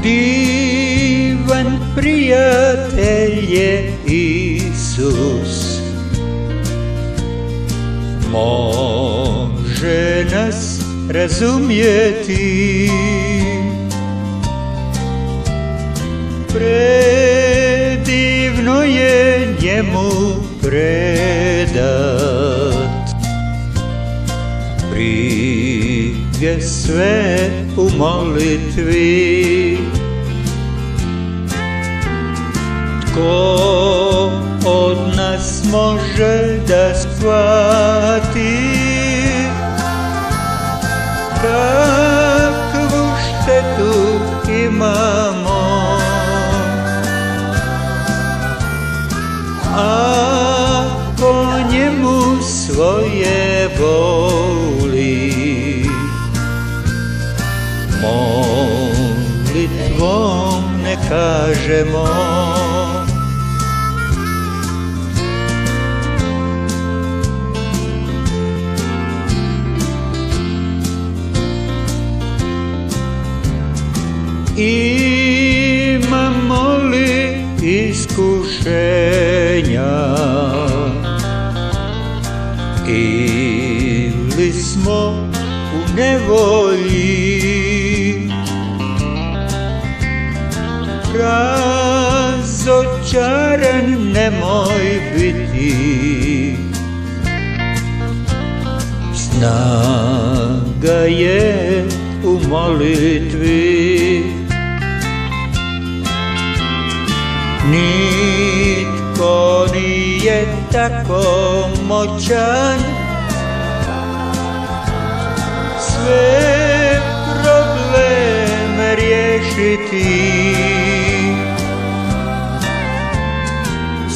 Divan prijatelj je Isus, može nas razumjeti. Predivno je njemu predat brige sve u molitvi. Tko od nas može da shvati kakvu štetu imamo, ako njemu svoje voli molitvom ne kažemo. Imamo li iskušenja ili smo u nevolji, razočaran nemoj biti, snaga je u molitvi. Nitko nije tako moćan sve probleme riješiti,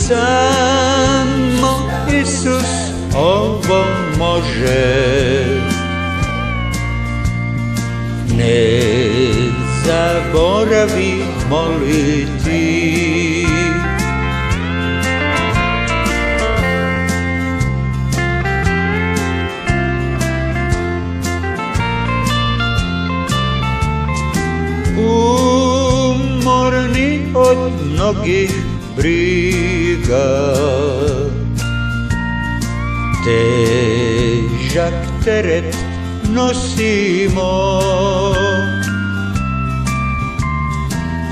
samo Isus ovo može. Ne zaboravi moliti. Umorni od mnogih briga, težak teret nosimo,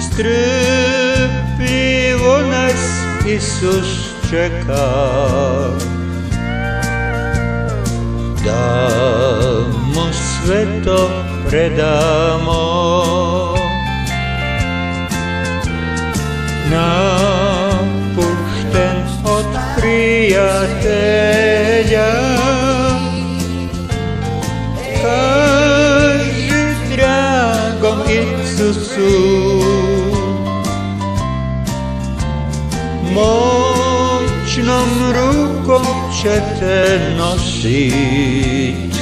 strpljivo nas Isus čeka, da mu sve to predamo. Napušten od prijatelja, kaži dragom Isusu, moćnom rukom će te nosit,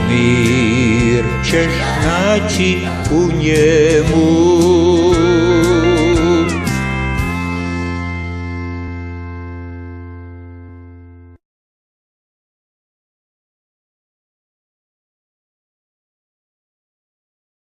mir ćeš naći u njemu.